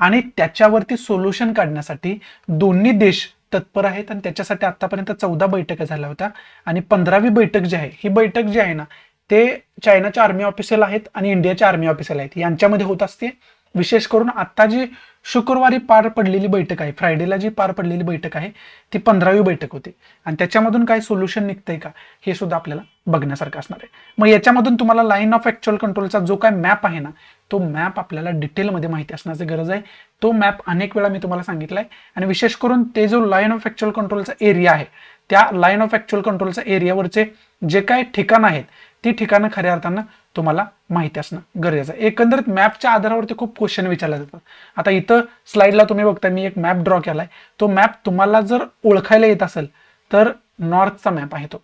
[SPEAKER 1] आणि त्याच्यावरती सोल्युशन काढण्यासाठी दोन्ही देश तत्पर आहेत आणि त्याच्यासाठी आतापर्यंत 14 बैठका झाल्या होत्या आणि 15वी बैठक जी आहे, ही बैठक जी आहे ना, ते चायनाच्या आर्मी ऑफिसर आहेत आणि इंडियाच्या आर्मी ऑफिसर आहेत यांच्यामध्ये होत असते. विशेष करून आता जी शुक्रवारी पार पडलेली बैठक आहे, फ्रायडेला जी पार पडलेली बैठक आहे, ती 15वी बैठक होती आणि त्याच्यामधून काय सोल्युशन निघतंय का हे सुद्धा आपल्याला बघण्यासारखं असणार आहे. मग याच्यामधून तुम्हाला लाईन ऑफ ऍक्च्युअल कंट्रोलचा जो काय मॅप आहे ना, तो मॅप आपल्याला डिटेलमध्ये माहिती असण्याची गरज आहे. तो मॅप अनेक वेळा मी तुम्हाला सांगितलाय आणि विशेष करून ते जो लाईन ऑफ ऍक्च्युअल कंट्रोलचा एरिया आहे, त्या लाईन ऑफ ऍक्च्युअल कंट्रोलच्या एरियावरचे जे काही ठिकाणं आहेत, ती ठिकाणं खऱ्या अर्थानं तुम्हाला माहिती असणं गरजेचं आहे. एकंदरीत मॅपच्या आधारावरती खूप क्वेश्चन विचारले जातात. आता इथं स्लाइडला तुम्ही बघताय, मी एक मॅप ड्रॉ केलाय. तो मॅप तुम्हाला जर ओळखायला येत असेल तर नॉर्थचा मॅप आहे, तो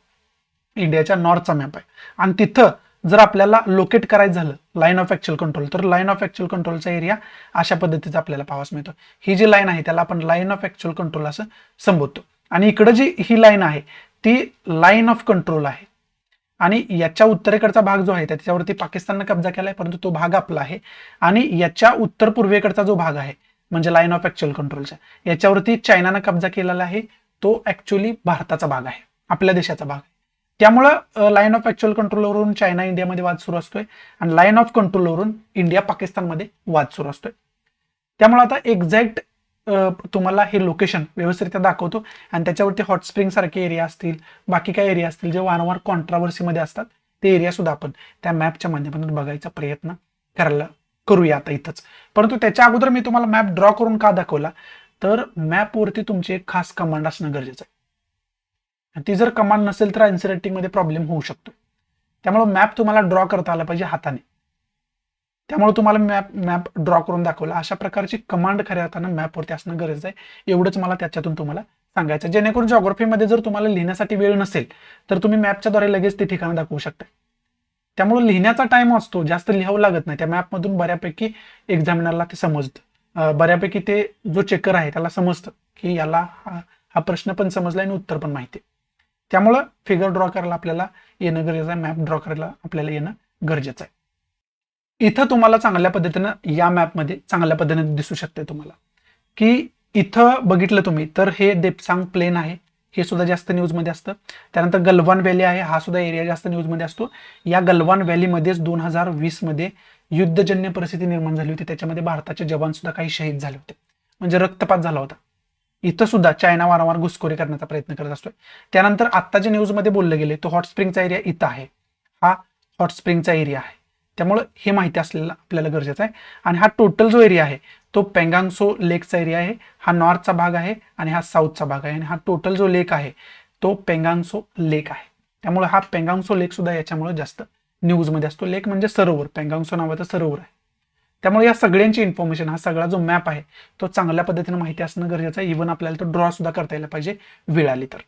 [SPEAKER 1] इंडियाच्या नॉर्थचा मॅप आहे. आणि तिथं जर आपल्याला लोकेट करायचं झालं लाईन ऑफ ऍक्च्युअल कंट्रोल, तर लाईन ऑफ ऍक्च्युअल कंट्रोलचा एरिया अशा पद्धतीचा आपल्याला पाहावास मिळतो. ही जी लाईन आहे त्याला आपण लाईन ऑफ ऍक्च्युअल कंट्रोल असं संबोधतो. आणि इकडं जी ही लाईन आहे ती लाईन ऑफ कंट्रोल आहे. आणि याच्या उत्तरेकडचा भाग जो आहे त्याच्यावरती पाकिस्तानने कब्जा केलाय, परंतु तो भाग आपला आहे. आणि याच्या उत्तर पूर्वेकडचा जो भाग आहे म्हणजे लाईन ऑफ ऍक्च्युअल कंट्रोलच्या, याच्यावरती चायनानं कब्जा केलेला आहे. तो ऍक्च्युअली भारताचा भाग आहे, आपल्या देशाचा भाग आहे. त्यामुळं लाईन ऑफ ऍक्च्युअल कंट्रोलवरून चायना इंडियामध्ये वाद सुरू असतोय आणि लाईन ऑफ कंट्रोलवरून इंडिया पाकिस्तानमध्ये वाद सुरू असतोय. त्यामुळे आता एक्झॅक्ट तुम्हाला हे लोकेशन व्यवस्थितरित्या दाखवतो आणि त्याच्यावरती हॉट स्प्रिंग सारखे एरिया असतील, बाकी काही एरिया असतील जे वारंवार कॉन्ट्रावर्सीमध्ये असतात, ते एरिया सुद्धा आपण त्या मॅपच्या माध्यमातून बघायचा प्रयत्न करूया आता इथंच. परंतु त्याच्या अगोदर मी तुम्हाला मॅप ड्रॉ करून का दाखवला, तर मॅपवरती तुमची एक खास कमांड असणं गरजेचं आहे. ती जर कमांड नसेल तर आन्सर रायटिंगमध्ये प्रॉब्लेम होऊ शकतो. त्यामुळे मॅप तुम्हाला ड्रॉ करता आला पाहिजे हाताने. त्यामुळे तुम्हाला मॅप ड्रॉ करून दाखवला. अशा प्रकारची कमांड खऱ्या अर्थानं मॅपवरती असणं गरजेचं आहे. एवढंच मला त्याच्यातून तुम्हाला सांगायचं, जेणेकरून जॉग्राफीमध्ये जर तुम्हाला लिहिण्यासाठी वेळ नसेल तर तुम्ही मॅपच्याद्वारे लगेच ती ठिकाणं दाखवू शकता. त्यामुळे लिहिण्याचा टाइम असतो, जास्त लिहावं लागत नाही. त्या मॅपमधून बऱ्यापैकी एक्झामिनरला ते समजतं, बऱ्यापैकी ते जो चेकर आहे त्याला समजतं की याला हा प्रश्न पण समजला आणि उत्तर पण माहिती आहे. त्यामुळं फिगर ड्रॉ करायला आपल्याला येणं गरजेचं आहे, मॅप ड्रॉ करायला आपल्याला येणं गरजेचं आहे. इथं तुम्हाला चांगल्या पद्धतीनं या मॅपमध्ये चांगल्या पद्धतीने दिसू शकते तुम्हाला की इथं बघितलं तुम्ही तर हे देपसांग प्लेन आहे, हे सुद्धा जास्त न्यूजमध्ये असतं. त्यानंतर गलवान व्हॅली आहे, हा सुद्धा एरिया जास्त न्यूजमध्ये असतो. या गलवान व्हॅलीमध्येच 2020 मध्ये युद्धजन्य परिस्थिती निर्माण झाली होती. त्याच्यामध्ये भारताचे जवान सुद्धा काही शहीद झाले होते, म्हणजे रक्तपात झाला होता. इथं सुद्धा चायना वारंवार घुसखोरी करण्याचा प्रयत्न करत असतोय. त्यानंतर आता जे न्यूजमध्ये बोलले गेले तो हॉट स्प्रिंगचा एरिया इथं आहे, हा हॉट स्प्रिंगचा एरिया आहे. त्यामुळे हे माहिती असलेलं आपल्याला गरजेचं आहे. आणि हा टोटल जो एरिया आहे तो पेंगांगसो लेकचा एरिया आहे. हा नॉर्थचा भाग आहे आणि हा साऊथचा भाग आहे. आणि हा टोटल जो लेक आहे तो पेंगांगसो लेक आहे. त्यामुळे हा पेंगांगसो लेक सुद्धा याच्यामुळे जास्त न्यूजमध्ये असतो. लेक म्हणजे सरोवर, पेंगांगसो नावाचं सरोवर आहे. त्यामुळे या सगळ्यांची इन्फॉर्मेशन, हा सगळा जो मॅप आहे तो चांगल्या पद्धतीने माहिती असणं गरजेचं आहे. इव्हन आपल्याला तो ड्रॉ सुद्धा करता यायला पाहिजे वेळ आली तर.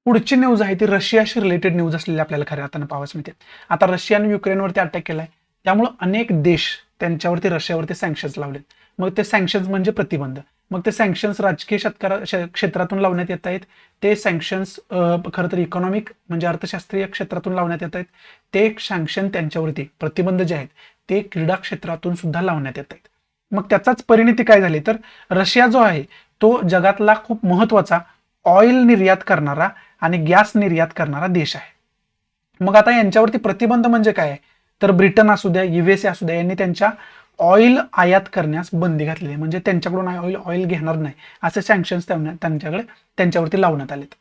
[SPEAKER 1] पुढची न्यूज आहे ती रशियाशी रिलेटेड न्यूज असलेली आपल्याला खऱ्या अर्थानं पाहावयास मिळते. आता रशियाने युक्रेनवरती अटॅक केलाय, त्यामुळे अनेक देश त्यांच्यावरती रशियावरती सँक्शन्स लावलेत. मग ते सँक्शन्स म्हणजे प्रतिबंध. मग ते सँक्शन्स राजकीय क्षेत्रातून लावण्यात येत आहेत, ते सँक्शन्स खरं तर इकॉनॉमिक म्हणजे अर्थशास्त्रीय क्षेत्रातून लावण्यात येत आहेत, ते सँक्शन त्यांच्यावरती प्रतिबंध जे आहेत ते क्रीडा क्षेत्रातून सुद्धा लावण्यात येत आहेत. मग त्याचाच परिणती काय झाली तर रशिया जो आहे तो जगातला खूप महत्वाचा ऑइल निर्यात करणारा आणि गॅस निर्यात करणारा देश आहे. मग आता यांच्यावरती प्रतिबंध म्हणजे काय आहे तर ब्रिटन असू द्या, USA असू द्या, यांनी त्यांच्या ऑइल आयात करण्यास बंदी घातलेली आहे, म्हणजे त्यांच्याकडून ऑइल घेणार नाही असे सँक्शन्स त्यांच्यावरती लावण्यात आलेत.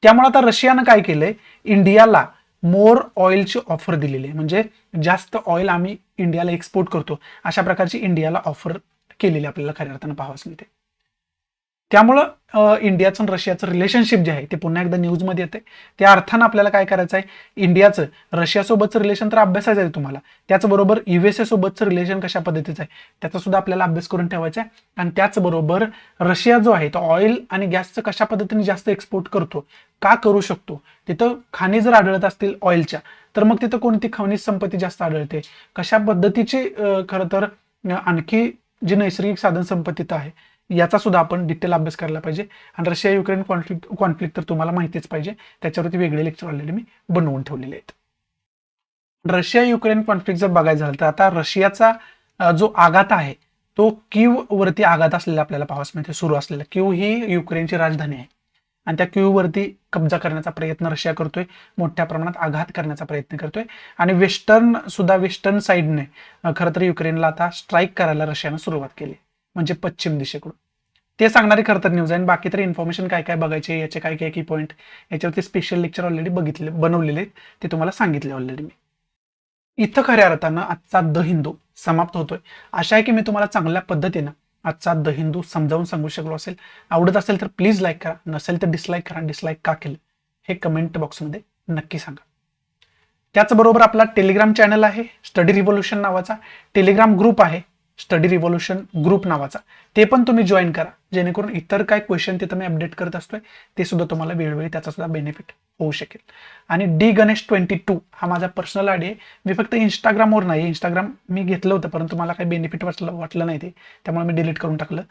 [SPEAKER 1] त्यामुळे आता रशियानं काय केलंय, इंडियाला मोर ऑइलची ऑफर दिलेली आहे, म्हणजे जास्त ऑइल आम्ही इंडियाला एक्सपोर्ट करतो अशा प्रकारची इंडियाला ऑफर केलेली आपल्याला खऱ्या अर्थानं पाहावयास मिळते. त्यामुळं इंडियाचं आणि रशियाचं रिलेशनशिप जे आहे ते पुन्हा एकदा न्यूजमध्ये येते. त्या अर्थानं आपल्याला काय करायचं आहे, इंडियाचं रशियासोबतचं रिलेशन तर अभ्यासायचं आहे तुम्हाला, त्याचबरोबर USA सोबतचं रिलेशन कशा पद्धतीचं आहे त्याचा सुद्धा आपल्याला अभ्यास करून ठेवायचा आहे. आणि त्याचबरोबर रशिया जो आहे तो ऑइल आणि गॅसचं कशा पद्धतीने जास्त एक्सपोर्ट करतो, का करू शकतो, तिथं खाणी जर आढळत असतील ऑइलच्या तर मग तिथं कोणती खनिज संपत्ती जास्त आढळते, कशा पद्धतीची खरं तर आणखी जी नैसर्गिक साधन संपत्ती आहे याचा सुद्धा आपण डिटेल अभ्यास करायला पाहिजे. आणि रशिया युक्रेन कॉन्फ्लिक्ट तर तुम्हाला माहितीच पाहिजे, त्याच्यावरती वेगळे लेक्चर ऑलरेडी मी बनवून ठेवलेले आहेत. रशिया युक्रेन कॉन्फ्लिक्ट जर बघायचं झालं तर आता रशियाचा जो आघात आहे तो कीव वरती आघात असलेला आपल्याला पाहावयास मिळते, सुरू असलेला. कीव ही युक्रेनची राजधानी आहे आणि त्या कीव वरती कब्जा करण्याचा प्रयत्न रशिया करतोय, मोठ्या प्रमाणात आघात करण्याचा प्रयत्न करतोय. आणि वेस्टर्न साईडने खरं तर युक्रेनला आता स्ट्राईक करायला रशियानं सुरुवात केली, म्हणजे पश्चिम दिशेकडून. ते सांगणारी खरं तर न्यूज आहे. आणि बाकी तर इन्फॉर्मेशन काय काय बघायचे, याचे काय काय की पॉईंट, याच्यावरती स्पेशल लेक्चर ऑलरेडी बनवलेले आहेत, ते तुम्हाला सांगितले ऑलरेडी मी. इथं खऱ्या अर्थानं आजचा द हिंदू समाप्त होतोय. आशा आहे की मी तुम्हाला चांगल्या पद्धतीनं आजचा द हिंदू समजावून सांगू शकलो असेल. आवडत असेल तर प्लीज लाईक करा, नसेल तर डिसलाईक करा. डिसलाईक का केलं हे कमेंट बॉक्समध्ये नक्की सांगा. त्याचबरोबर आपला टेलिग्राम चॅनल आहे स्टडी रिव्होल्यूशन नावाचा, टेलिग्राम ग्रुप आहे स्टडी रिव्होल्यूशन ग्रुप नावाचा, ते पण तुम्ही जॉईन करा, जेणेकरून इतर काय क्वेश्चन तिथं मी अपडेट करत असतोय ते सुद्धा तुम्हाला वेळोवेळी त्याचा सुद्धा बेनिफिट होऊ शकेल. आणि DGanesh22 हा माझा पर्सनल आयडी आहे. मी फक्त इंस्टाग्रामवर नाही, इंस्टाग्राम मी घेतलं होतं परंतु मला काही बेनिफिट वाटलं नाही ते, त्यामुळे मी डिलीट करून टाकलं.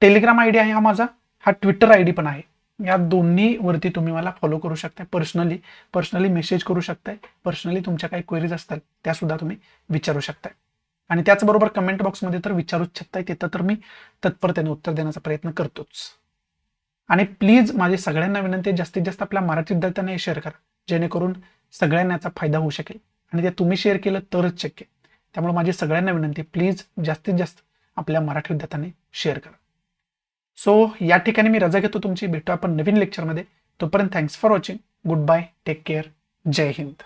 [SPEAKER 1] टेलिग्राम आयडी आहे हा माझा, हा ट्विटर आयडी पण आहे. या दोन्ही वरती तुम्ही मला फॉलो करू शकता, पर्सनली मेसेज करू शकताय, पर्सनली तुमच्या काही क्वेरीज असतात त्या सुद्धा तुम्ही विचारू शकताय. आणि त्याचबरोबर कमेंट बॉक्समध्ये तर विचारूच शकताय, तिथं तर मी तत्परतेने उत्तर देण्याचा प्रयत्न करतोच. आणि प्लीज माझी सगळ्यांना विनंती आहे, जास्तीत जास्त आपल्या मराठी विद्यार्थ्यांना हे शेअर करा, जेणेकरून सगळ्यांना याचा फायदा होऊ शकेल. आणि ते तुम्ही शेअर केलं तरच शक्य. त्यामुळे माझी सगळ्यांना विनंती आहे, प्लीज जास्तीत जास्त आपल्या मराठी विद्यार्थ्यांनी शेअर करा. सो या ठिकाणी मी रजा घेतो तुमची, भेटू आपण नवीन लेक्चरमध्ये. तोपर्यंत thanks for watching, good bye, take care, जय हिंद.